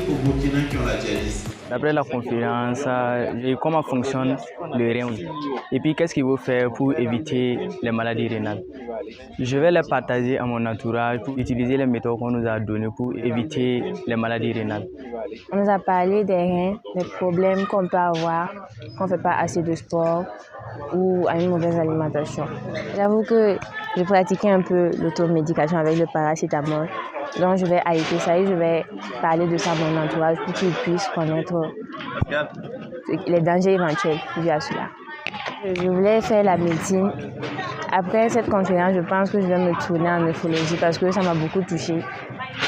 aux Burkinabés qui ont la dialyse? D'après la conférence, comment fonctionne le rein et puis qu'est-ce qu'il faut faire pour éviter les maladies rénales. Je vais les partager à mon entourage pour utiliser les méthodes qu'on nous a données pour éviter les maladies rénales. On nous a parlé des reins, des problèmes qu'on peut avoir quand on ne fait pas assez de sport ou à une mauvaise alimentation. J'avoue que je pratiquais un peu l'automédication avec le paracétamol. Donc je vais arrêter ça et je vais parler de ça à mon entourage pour qu'ils puissent connaître les dangers éventuels dus à cela. Je voulais faire la médecine. Après cette conférence, je pense que je vais me tourner en néphrologie parce que ça m'a beaucoup touchée.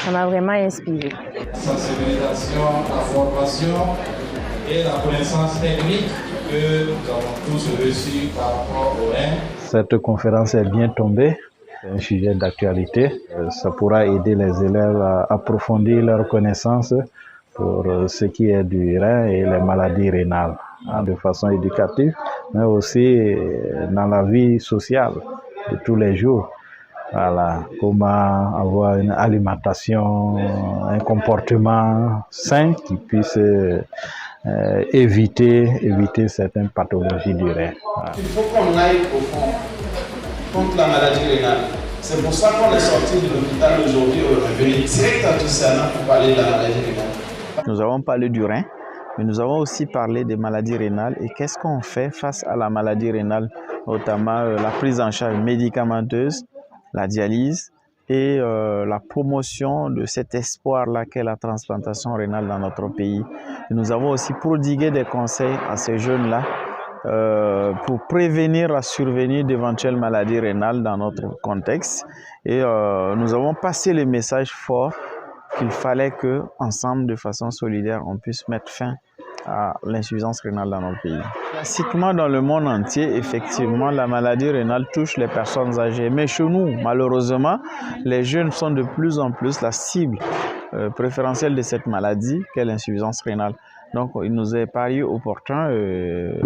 Ça m'a vraiment inspirée. Sensibilisation, la formation et la connaissance technique que nous avons tous reçus par rapport au rein. Cette conférence est bien tombée. C'est un sujet d'actualité. Ça pourra aider les élèves à approfondir leurs connaissances pour ce qui est du rein et les maladies rénales, de façon éducative, mais aussi dans la vie sociale de tous les jours. Voilà, comment avoir une alimentation, un comportement sain qui puisse éviter certaines pathologies du rein. Voilà. Il faut qu'on aille au fond contre la maladie rénale. C'est pour ça qu'on est sorti de l'hôpital aujourd'hui, on est venu direct à Toussana pour parler de la maladie rénale. Nous avons parlé du rein, mais nous avons aussi parlé des maladies rénales et qu'est-ce qu'on fait face à la maladie rénale, notamment la prise en charge médicamenteuse, la dialyse et la promotion de cet espoir-là qu'est la transplantation rénale dans notre pays. Et nous avons aussi prodigué des conseils à ces jeunes-là pour prévenir la survenue d'éventuelles maladies rénales dans notre contexte. Et nous avons passé le message fort qu'il fallait que, ensemble, de façon solidaire, on puisse mettre fin à l'insuffisance rénale dans notre pays. Classiquement, dans le monde entier, effectivement, la maladie rénale touche les personnes âgées. Mais chez nous, malheureusement, les jeunes sont de plus en plus la cible préférentielle de cette maladie qu'est l'insuffisance rénale. Donc, il nous est paru opportun,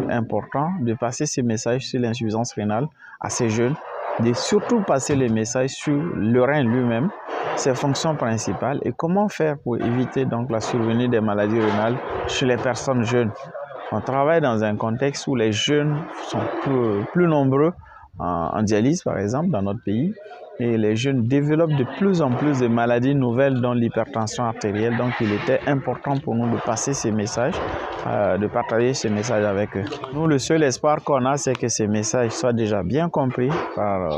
important, de passer ces messages sur l'insuffisance rénale à ces jeunes, de surtout passer les messages sur le rein lui-même, ses fonctions principales et comment faire pour éviter donc la survenue des maladies rénales chez les personnes jeunes. On travaille dans un contexte où les jeunes sont plus nombreux en dialyse, par exemple, dans notre pays. Et les jeunes développent de plus en plus de maladies nouvelles, dont l'hypertension artérielle. Donc, il était important pour nous de passer ces messages, de partager ces messages avec eux. Nous, le seul espoir qu'on a, c'est que ces messages soient déjà bien compris par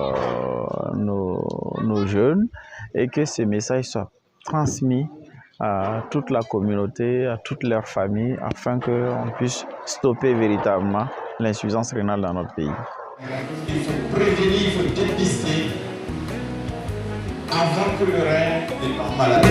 nos jeunes et que ces messages soient transmis à toute la communauté, à toutes leurs familles, afin qu'on puisse stopper véritablement l'insuffisance rénale dans notre pays. Il faut prévenir, il faut dépister avant que le rein ne tombe malade.